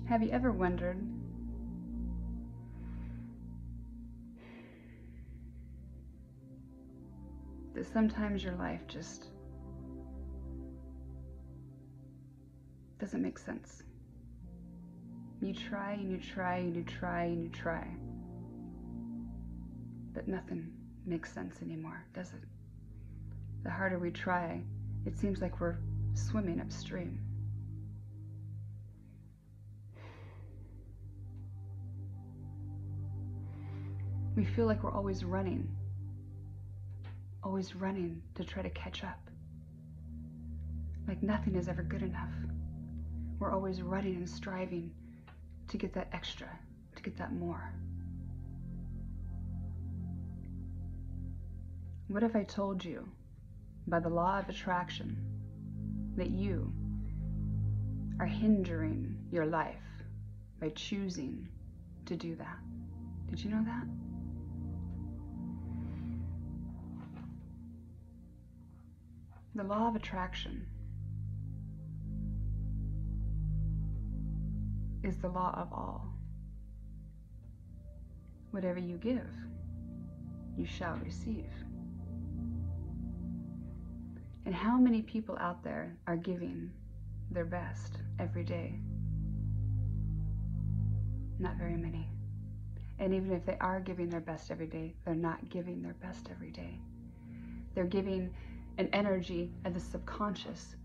Have you ever wondered that sometimes your life just doesn't make sense? You try and you try and you try and you try, but nothing makes sense anymore, does it? The harder we try, it seems like we're swimming upstream. We feel like we're always running to try to catch up. Like nothing is ever good enough. We're always running and striving to get that extra, to get that more. What if I told you, by the law of attraction, that you are hindering your life by choosing to do that? Did you know that? The law of attraction is the law of all. Whatever you give, you shall receive. And how many people out there are giving their best every day? Not very many. And even if they are giving their best every day, they're not giving their best every day. They're giving an energy of the subconscious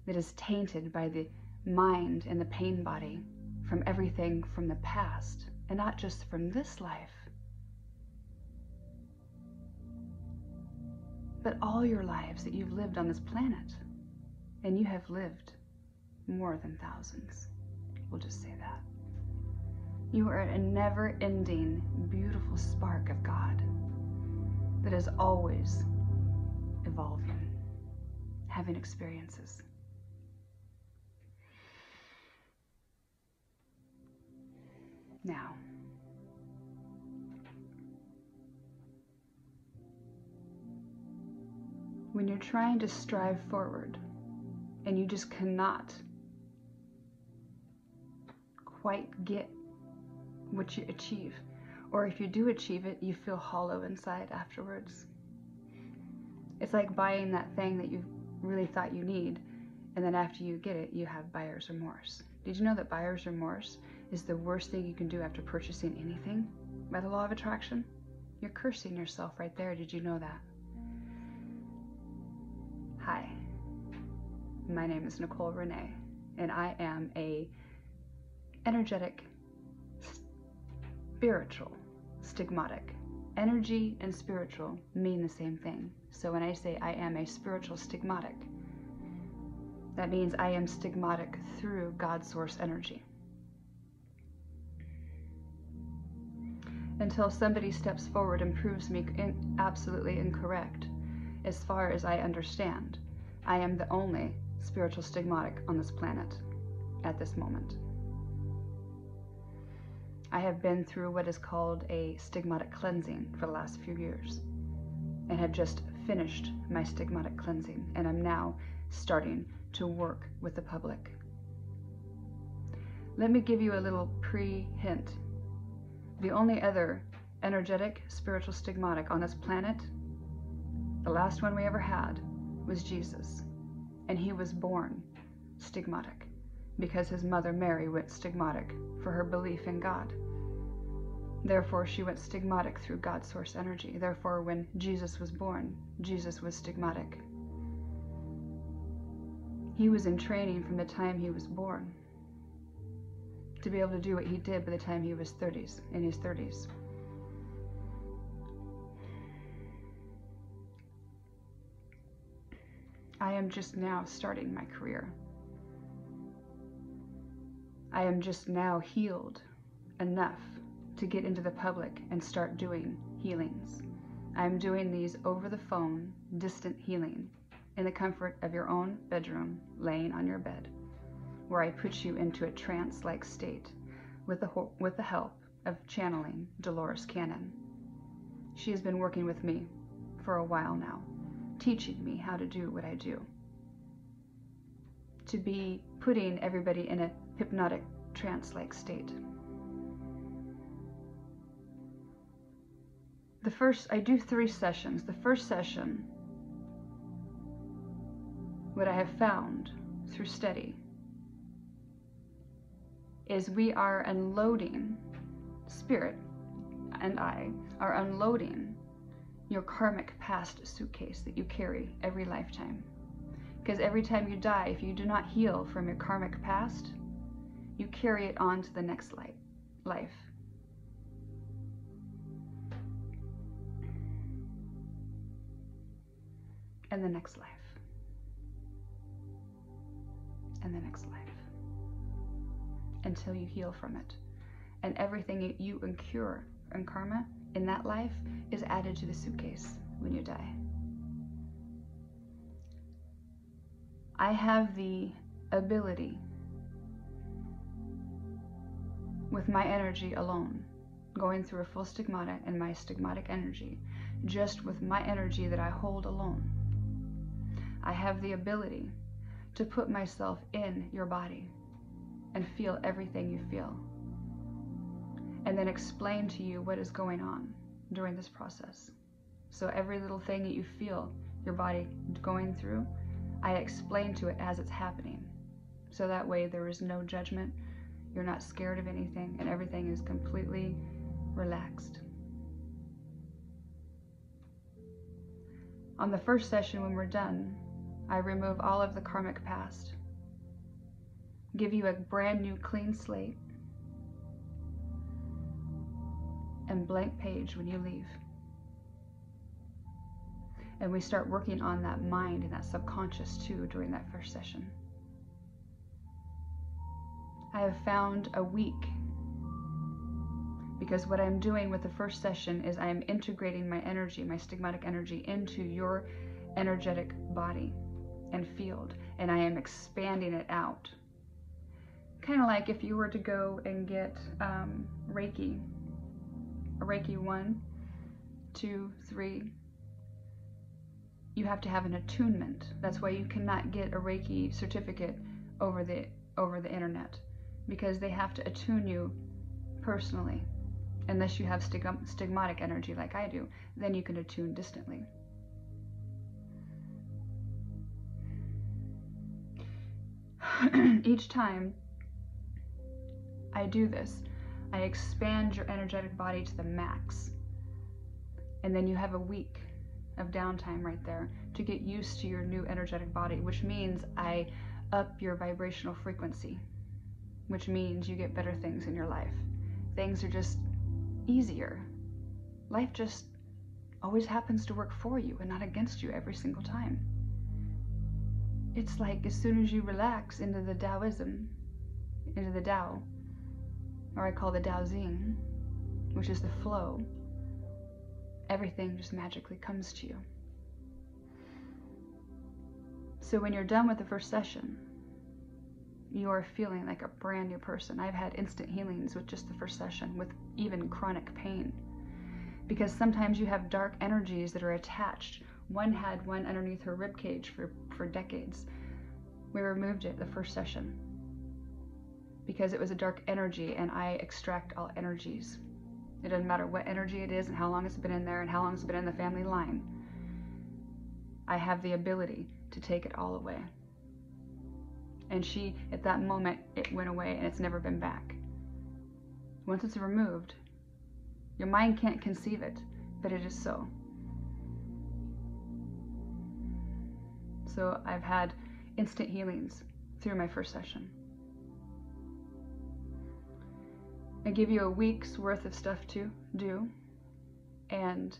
that is tainted by the mind and the pain body from everything from the past, and not just from this life, but all your lives that you've lived on this planet. And you have lived more than thousands. We'll just say that. You are a never-ending, beautiful spark of God that is always evolving, having experiences. Now, when you're trying to strive forward and you just cannot quite get what you achieve, or if you do achieve it, you feel hollow inside afterwards. It's like buying that thing that you really thought you need, and then after you get it, you have buyer's remorse. Did you know that buyer's remorse is the worst thing you can do after purchasing anything by the law of attraction? You're cursing yourself right there. Did you know that? Hi, my name is Nicole Renee, and I am a energetic, spiritual, stigmatic. Energy and spiritual mean the same thing. So when I say I am a spiritual stigmatic, that means I am stigmatic through God's source energy. Until somebody steps forward and proves me absolutely incorrect, as far as I understand, I am the only spiritual stigmatic on this planet at this moment. I have been through what is called a stigmatic cleansing for the last few years, and have just finished my stigmatic cleansing, and I'm now starting to work with the public. Let me give you a little pre-hint. The only other energetic spiritual stigmatic on this planet, the last one we ever had, was Jesus, and he was born stigmatic because his mother Mary went stigmatic for her belief in God. Therefore, she went stigmatic through God's source energy. Therefore, when Jesus was born, Jesus was stigmatic. He was in training from the time he was born to be able to do what he did by the time he was in his 30s. I am just now starting my career. I am just now healed enough to get into the public and start doing healings. I'm doing these over the phone, distant healing, in the comfort of your own bedroom, laying on your bed, where I put you into a trance-like state with the help of channeling Dolores Cannon. She has been working with me for a while now, teaching me how to do what I do. To be putting everybody in a hypnotic trance-like state. I do 3 sessions. The first session, what I have found through study, is we are unloading, spirit and I are unloading your karmic past suitcase that you carry every lifetime. Because every time you die, if you do not heal from your karmic past, you carry it on to the next life. And the next life. And the next life. Until you heal from it. And everything you incur in karma in that life is added to the suitcase when you die. I have the ability, with my energy alone, going through a full stigmata and my stigmatic energy, just with my energy that I hold alone, I have the ability to put myself in your body and feel everything you feel, and then explain to you what is going on during this process. So every little thing that you feel your body going through, I explain to it as it's happening. So that way there is no judgment, you're not scared of anything, and everything is completely relaxed. On the first session, when we're done, I remove all of the karmic past, give you a brand new clean slate, and blank page when you leave. And we start working on that mind and that subconscious too during that first session. I have found a week, because what I'm doing with the first session is I am integrating my energy, my stigmatic energy, into your energetic body and field, and I am expanding it out. Kind of like if you were to go and get Reiki, a Reiki 1, 2, 3, you have to have an attunement. That's why you cannot get a Reiki certificate over the internet, because they have to attune you personally. Unless you have stigmatic energy like I do, then you can attune distantly. Each time I do this, I expand your energetic body to the max. And then you have a week of downtime right there to get used to your new energetic body, which means I up your vibrational frequency, which means you get better things in your life. Things are just easier. Life just always happens to work for you and not against you every single time. It's like as soon as you relax into the Taoism, into the Tao, or I call the Taozing, which is the flow, everything just magically comes to you. So when you're done with the first session, you are feeling like a brand new person. I've had instant healings with just the first session, with even chronic pain. Because sometimes you have dark energies that are attached. One had one underneath her rib cage for decades. We removed it the first session because it was a dark energy, and I extract all energies. It doesn't matter what energy it is and how long it's been in there and how long it's been in the family line. I have the ability to take it all away. And she, at that moment, it went away and it's never been back. Once it's removed, your mind can't conceive it, but it is so. So I've had instant healings through my first session. I give you a week's worth of stuff to do, and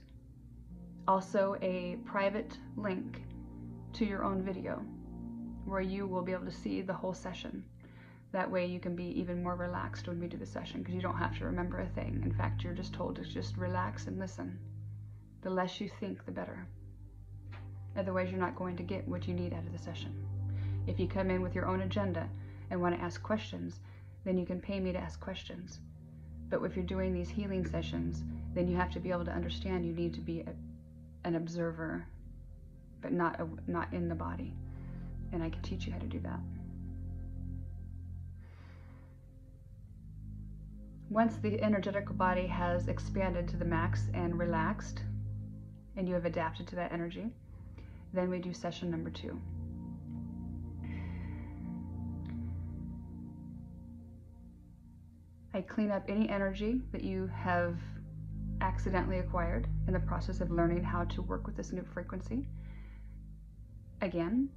also a private link to your own video where you will be able to see the whole session. That way you can be even more relaxed when we do the session, because you don't have to remember a thing. In fact, you're just told to just relax and listen. The less you think, the better. Otherwise, you're not going to get what you need out of the session. If you come in with your own agenda and want to ask questions, then you can pay me to ask questions. But if you're doing these healing sessions, then you have to be able to understand you need to be an observer, but not in the body. And I can teach you how to do that. Once the energetical body has expanded to the max and relaxed, and you have adapted to that energy, then we do session number 2. I clean up any energy that you have accidentally acquired in the process of learning how to work with this new frequency. Again,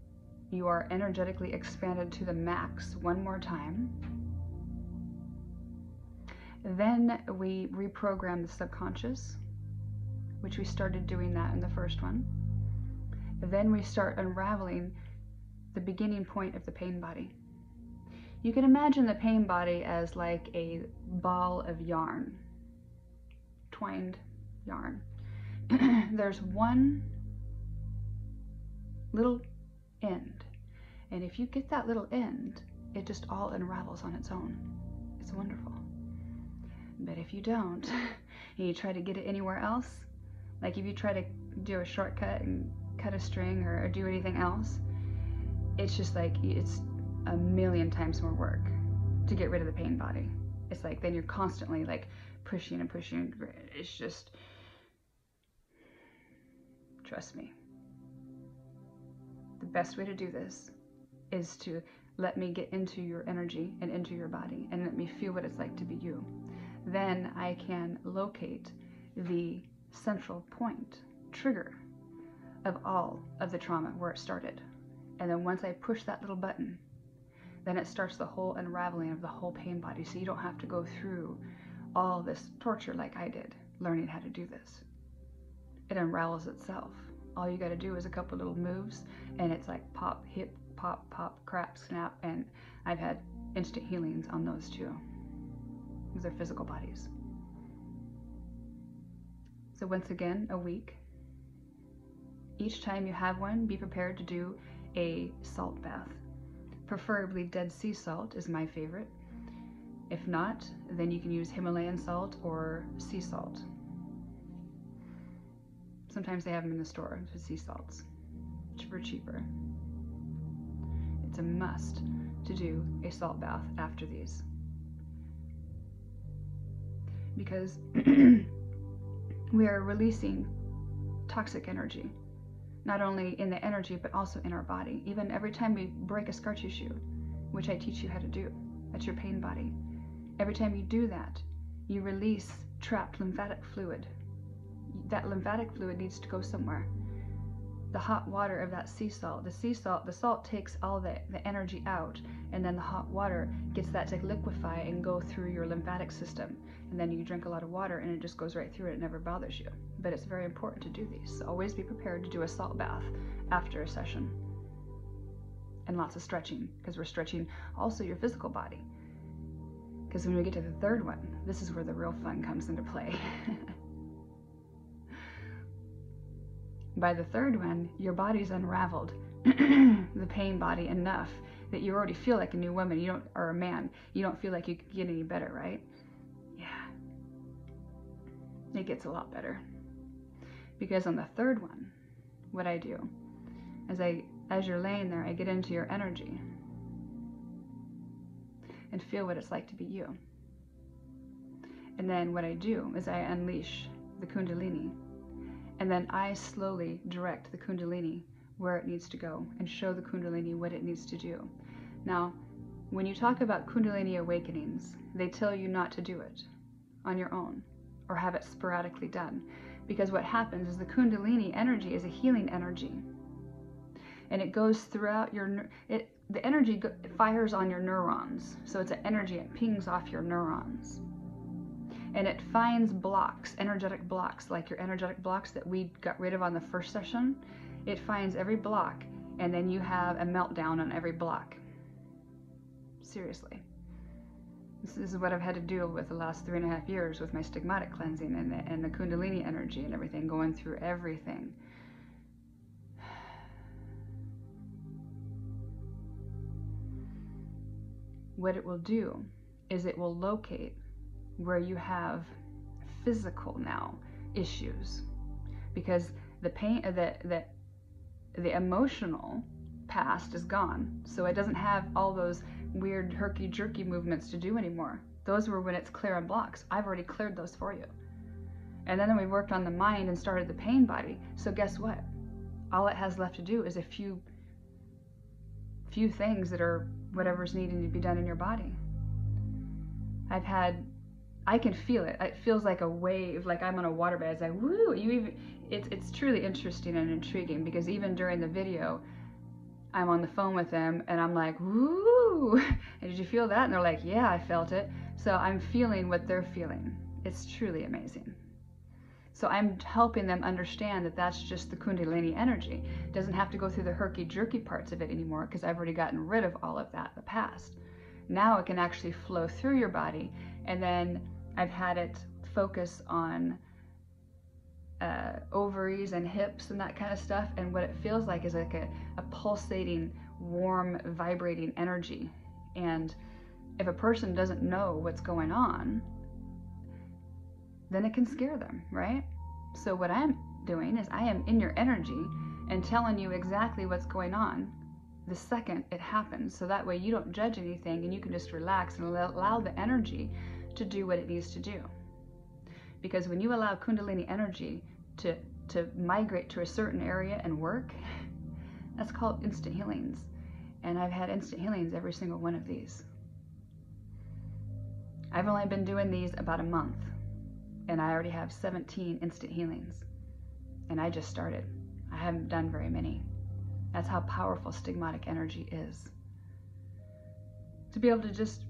you are energetically expanded to the max one more time. Then we reprogram the subconscious, which we started doing that in the first one. Then we start unraveling the beginning point of the pain body. You can imagine the pain body as like a ball of yarn, twined yarn. There's one little end, and if you get that little end, it just all unravels on its own. It's wonderful. But if you don't, and you try to get it anywhere else, like if you try to do a shortcut and cut a string or do anything else, it's just like, it's a million times more work to get rid of the pain body. It's like, then you're constantly like pushing and pushing. It's just, trust me. The best way to do this is to let me get into your energy and into your body and let me feel what it's like to be you. Then I can locate the central point, trigger of all of the trauma where it started. And then once I push that little button, then it starts the whole unraveling of the whole pain body. So you don't have to go through all this torture like I did, learning how to do this. It unravels itself. All you got to do is a couple little moves, and it's like pop, hip, pop, pop, crack, snap, and I've had instant healings on those too. Those are physical bodies. So once again, a week. Each time you have one, be prepared to do a salt bath. Preferably Dead Sea salt is my favorite. If not, then you can use Himalayan salt or sea salt. Sometimes they have them in the store, the sea salts, cheaper. It's a must to do a salt bath after these. Because we are releasing toxic energy, not only in the energy, but also in our body. Even every time we break a scar tissue, which I teach you how to do, that's your pain body. Every time you do that, you release trapped lymphatic fluid. That lymphatic fluid needs to go somewhere. The hot water of that sea salt, the salt takes all the energy out, and then the hot water gets that to liquefy and go through your lymphatic system. And then you drink a lot of water and it just goes right through it. It never bothers you. But it's very important to do these. So always be prepared to do a salt bath after a session. And lots of stretching, because we're stretching also your physical body. Because when we get to the third one, this is where the real fun comes into play. By the third one, your body's unraveled, the pain body, enough that you already feel like a new woman, or a man. You don't feel like you could get any better, right? Yeah. It gets a lot better. Because on the third one, what I do, as you're laying there, I get into your energy and feel what it's like to be you. And then what I do is I unleash the Kundalini. And then I slowly direct the Kundalini where it needs to go and show the Kundalini what it needs to do. Now, when you talk about Kundalini awakenings, they tell you not to do it on your own or have it sporadically done. Because what happens is the Kundalini energy is a healing energy. And it goes throughout the energy fires on your neurons. So it's an energy, it pings off your neurons. And it finds blocks, energetic blocks, like your energetic blocks that we got rid of on the first session. It finds every block, and then you have a meltdown on every block. Seriously. This is what I've had to deal with the last 3.5 years with my stigmatic cleansing and the Kundalini energy and everything, going through everything. What it will do is it will locate where you have physical now issues, because the pain, the emotional past is gone, so it doesn't have all those weird herky-jerky movements to do anymore. Those were when it's clear and blocks. I've already cleared those for you. And then we worked on the mind and started the pain body. So guess what? All it has left to do is a few things that are whatever's needing to be done in your body. I can feel it. It feels like a wave, like I'm on a waterbed. It's like, woo! It's truly interesting and intriguing, because even during the video, I'm on the phone with them and I'm like, woo! And did you feel that? And they're like, yeah, I felt it. So I'm feeling what they're feeling. It's truly amazing. So I'm helping them understand that that's just the Kundalini energy. It doesn't have to go through the herky-jerky parts of it anymore, because I've already gotten rid of all of that in the past. Now it can actually flow through your body, and then I've had it focus on ovaries and hips and that kind of stuff, and what it feels like is like a pulsating, warm, vibrating energy. And if a person doesn't know what's going on, then it can scare them, right? So what I'm doing is I am in your energy and telling you exactly what's going on the second it happens, so that way you don't judge anything and you can just relax and allow the energy to do what it needs to do. Because when you allow Kundalini energy to migrate to a certain area and work, that's called instant healings. And I've had instant healings every single one of these. I've only been doing these about a month, and I already have 17 instant healings. And I just started. I haven't done very many. That's how powerful stigmatic energy is. To be able to just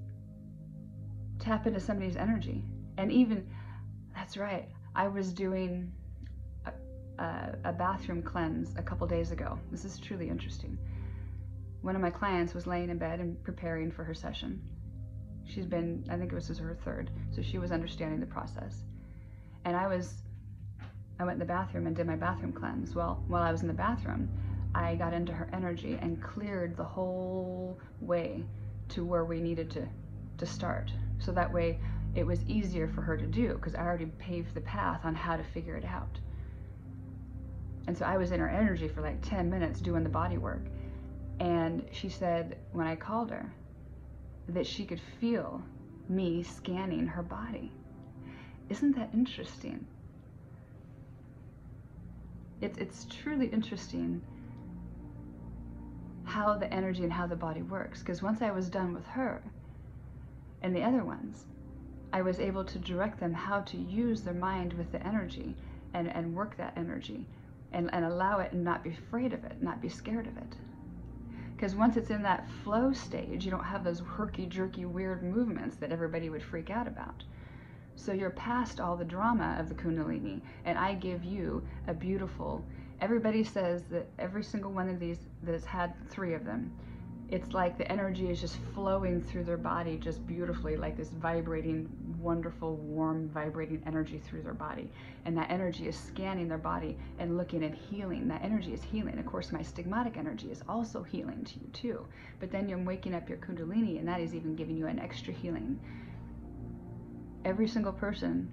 tap into somebody's energy. And even, that's right, I was doing a bathroom cleanse a couple days ago. This is truly interesting. One of my clients was laying in bed and preparing for her session. She's been, I think it was her third, so she was understanding the process. And I went in the bathroom and did my bathroom cleanse. Well, while I was in the bathroom, I got into her energy and cleared the whole way to where we needed to start. So that way it was easier for her to do, because I already paved the path on how to figure it out. And so I was in her energy for like 10 minutes doing the body work. And she said, when I called her, that she could feel me scanning her body. Isn't that interesting? It's truly interesting how the energy and how the body works. Because once I was done with her and the other ones, I was able to direct them how to use their mind with the energy and work that energy and allow it and not be afraid of it, not be scared of it. Because once it's in that flow stage, you don't have those herky-jerky weird movements that everybody would freak out about. So you're past all the drama of the Kundalini, and I give you a beautiful, everybody says that every single one of these that has had 3 of them, it's like the energy is just flowing through their body just beautifully, like this vibrating, wonderful, warm, vibrating energy through their body. And that energy is scanning their body and looking at healing. That energy is healing. Of course, my stigmatic energy is also healing to you too. But then you're waking up your Kundalini, and that is even giving you an extra healing. Every single person,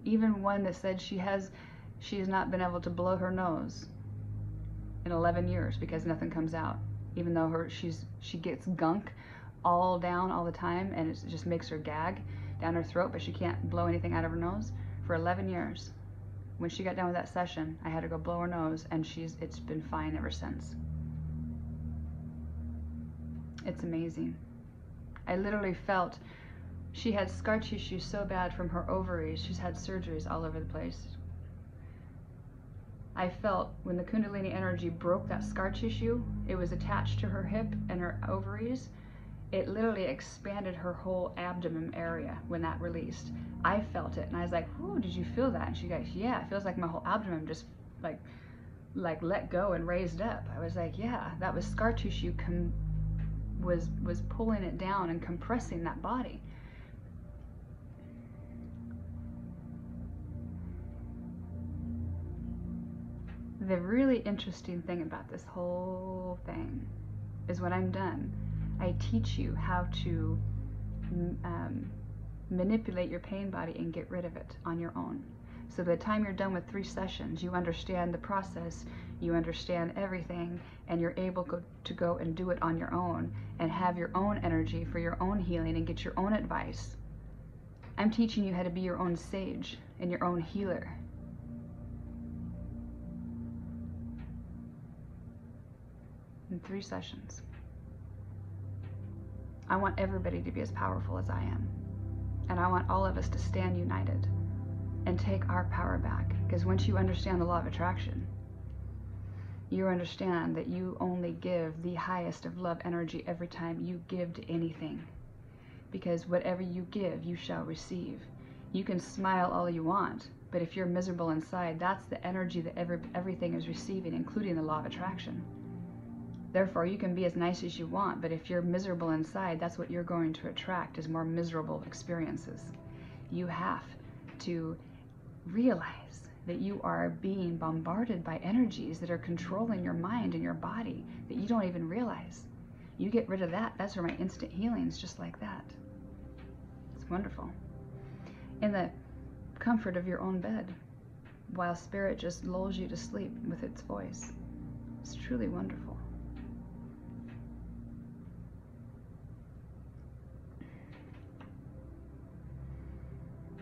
even one that said she has not been able to blow her nose in 11 years because nothing comes out. Even though she gets gunk all down all the time, and it just makes her gag down her throat, but she can't blow anything out of her nose for 11 years. When she got done with that session, I had to go blow her nose, and it's been fine ever since. It's amazing. I literally felt she had scar tissue so bad from her ovaries. She's had surgeries all over the place. I felt when the Kundalini energy broke that scar tissue, it was attached to her hip and her ovaries. It literally expanded her whole abdomen area when that released. I felt it, and I was like, "Whoa, did you feel that?" And she goes, "Yeah, it feels like my whole abdomen just like let go and raised up." I was like, "Yeah, that was scar tissue was pulling it down and compressing that body." The really interesting thing about this whole thing is when I'm done, I teach you how to manipulate your pain body and get rid of it on your own. So by the time you're done with 3 sessions, you understand the process, you understand everything, and you're able to go and do it on your own and have your own energy for your own healing and get your own advice I'm teaching you how to be your own sage and your own healer. In 3 sessions. I want everybody to be as powerful as I am. And I want all of us to stand united and take our power back. Because once you understand the law of attraction, you understand that you only give the highest of love energy every time you give to anything. Because whatever you give, you shall receive. You can smile all you want, but if you're miserable inside, that's the energy that everything is receiving, including the law of attraction. Therefore, you can be as nice as you want, but if you're miserable inside, that's what you're going to attract, is more miserable experiences. You have to realize that you are being bombarded by energies that are controlling your mind and your body that you don't even realize. You get rid of that, that's where my instant healing is just like that. It's wonderful. In the comfort of your own bed, while spirit just lulls you to sleep with its voice. It's truly wonderful.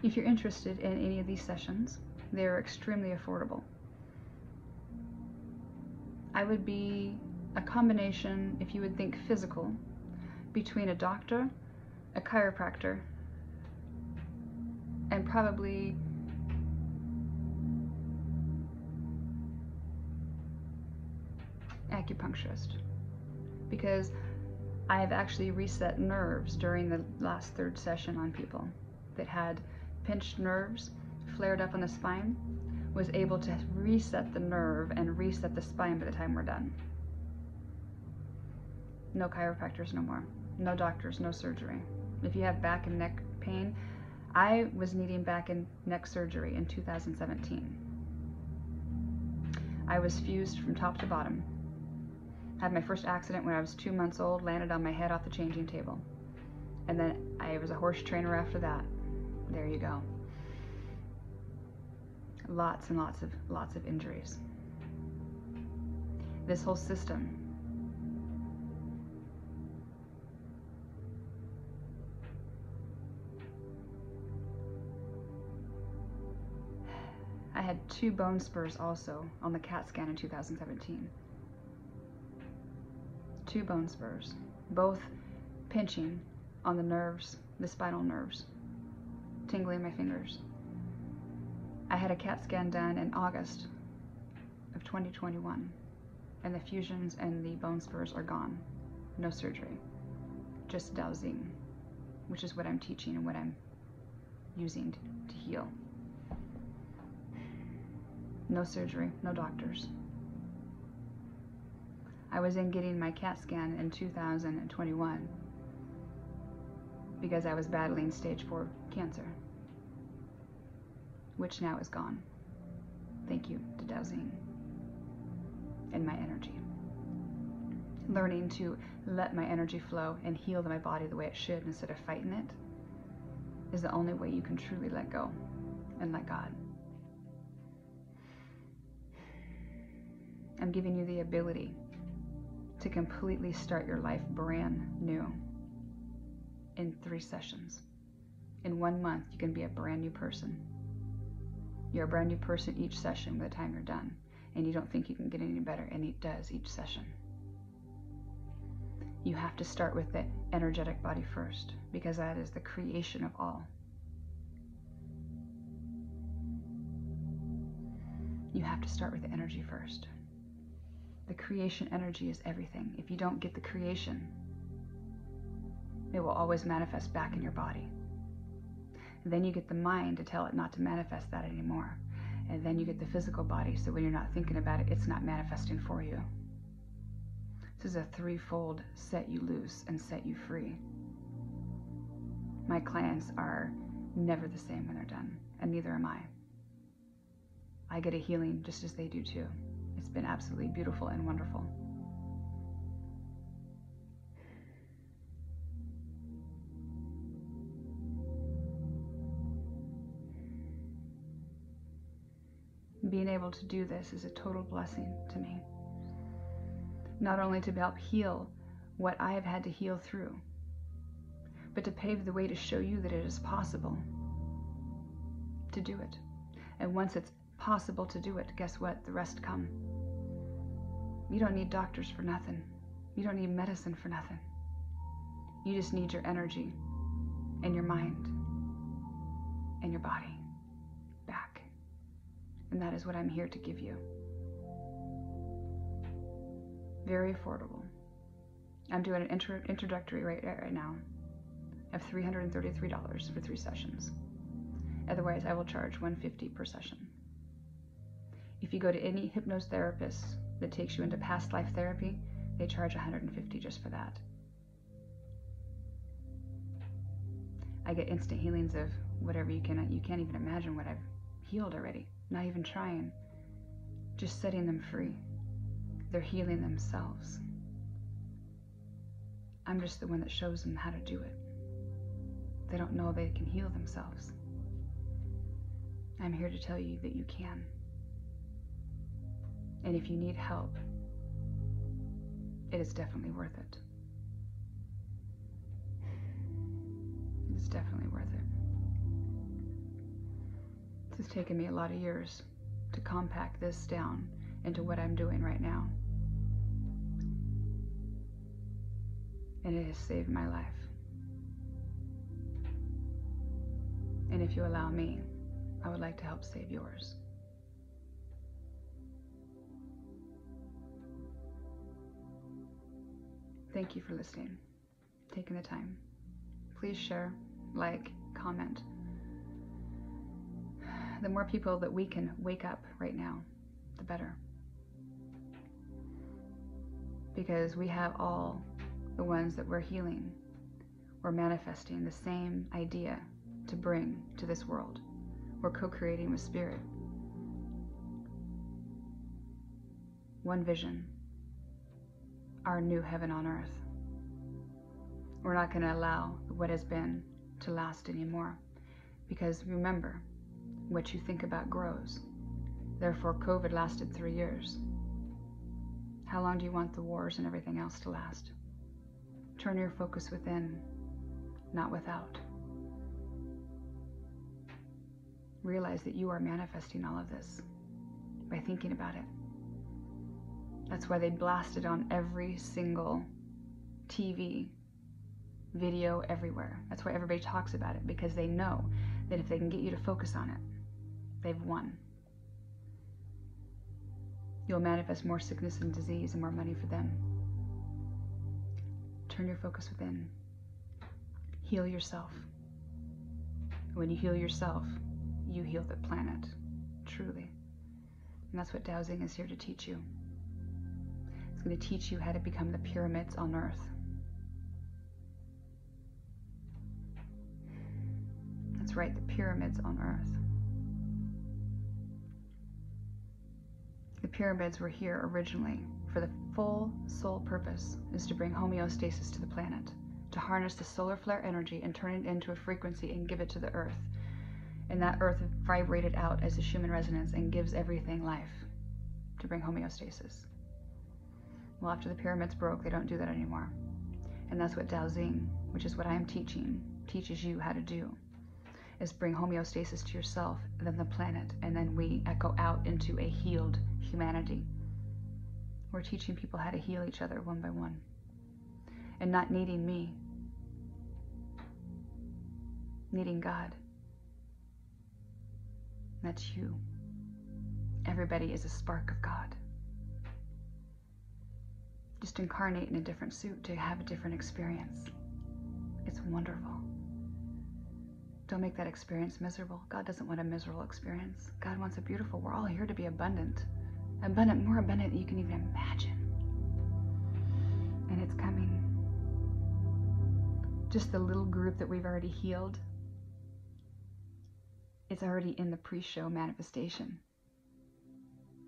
If you're interested in any of these sessions, they're extremely affordable. I would be a combination, if you would think physical, between a doctor, a chiropractor, and probably acupuncturist. Because I've actually reset nerves during the last 3rd session on people that had pinched nerves, flared up on the spine, was able to reset the nerve and reset the spine by the time we're done. No chiropractors no more. No doctors, no surgery. If you have back and neck pain, I was needing back and neck surgery in 2017. I was fused from top to bottom. Had my first accident when I was 2 months old, landed on my head off the changing table. And then I was a horse trainer after that. There you go. Lots and lots of injuries. This whole system I had 2 bone spurs also on the CAT scan in 2017. 2 bone spurs, both pinching on the nerves, the spinal nerves, tingling my fingers. I had a CAT scan done in August of 2021, and the fusions and the bone spurs are gone. No surgery, just Taozing, which is what I'm teaching and what I'm using to heal. No surgery, no doctors. I was in getting my CAT scan in 2021 because I was battling stage 4 cancer, which now is gone. Thank you to Taozing and my energy. Learning to let my energy flow and heal my body the way it should instead of fighting it is the only way you can truly let go and let God. I'm giving you the ability to completely start your life brand new in 3 sessions. In 1 month, you can be a brand new person. You're a brand new person each session by the time you're done, and you don't think you can get any better, and it does each session. You have to start with the energetic body first, because that is the creation of all. You have to start with the energy first. The creation energy is everything. If you don't get the creation, it will always manifest back in your body. And then you get the mind to tell it not to manifest that anymore. And then you get the physical body, so when you're not thinking about it, it's not manifesting for you. This is a 3-fold set you loose and set you free. My clients are never the same when they're done, and neither am I. I get a healing just as they do too. It's been absolutely beautiful and wonderful. Being able to do this is a total blessing to me. Not only to help heal what I have had to heal through, but to pave the way to show you that it is possible to do it. And once it's possible to do it, guess what? The rest come. You don't need doctors for nothing. You don't need medicine for nothing. You just need your energy and your mind and your body back. And that is what I'm here to give you. Very affordable. I'm doing an introductory rate right now of $333 for 3 sessions. Otherwise, I will charge $150 per session. If you go to any hypnotherapist that takes you into past life therapy, they charge $150 just for that. I get instant healings of whatever you can't even imagine what I've healed already. Not even trying. Just setting them free. They're healing themselves. I'm just the one that shows them how to do it. They don't know they can heal themselves. I'm here to tell you that you can. And if you need help, it is definitely worth it. It's definitely worth it. It's taken me a lot of years to compact this down into what I'm doing right now. And it has saved my life. And if you allow me, I would like to help save yours. Thank you for listening, taking the time. Please share, like, comment. The more people that we can wake up right now, the better. Because we have all the ones that we're healing. We're manifesting the same idea to bring to this world. We're co-creating with Spirit. One vision. Our new heaven on earth. We're not going to allow what has been to last anymore. Because remember, what you think about grows. Therefore, COVID lasted 3 years. How long do you want the wars and everything else to last? Turn your focus within, not without. Realize that you are manifesting all of this by thinking about it. That's why they blast it on every single TV, video, everywhere. That's why everybody talks about it, because they know that if they can get you to focus on it, they've won. You'll manifest more sickness and disease and more money for them. Turn your focus within. Heal yourself. When you heal yourself, you heal the planet, truly. And that's what Taozing is here to teach you. It's going to teach you how to become the pyramids on earth. That's right, the pyramids on earth. The pyramids were here originally for the full sole purpose is to bring homeostasis to the planet, to harness the solar flare energy and turn it into a frequency and give it to the earth. And that earth vibrated out as a Schumann resonance and gives everything life to bring homeostasis. Well, after the pyramids broke, they don't do that anymore. And that's what Taozing, which is what I am teaching, teaches you how to do, is bring homeostasis to yourself, and then the planet, and then we echo out into a healed humanity. We're teaching people how to heal each other one by one, and not needing me, needing God. That's you. Everybody is a spark of God. Just incarnate in a different suit to have a different experience. It's wonderful. Don't make that experience miserable. God doesn't want a miserable experience. God wants a beautiful. We're all here to be abundant. Abundant, more abundant than you can even imagine. And it's coming. Just the little group that we've already healed, it's already in the pre-show manifestation.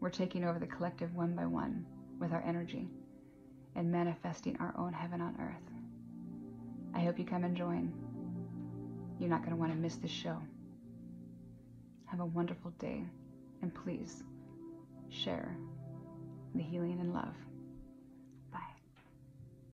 We're taking over the collective one by one with our energy and manifesting our own heaven on earth. I hope you come and join. You're not going to want to miss this show. Have a wonderful day, and please share the healing and love.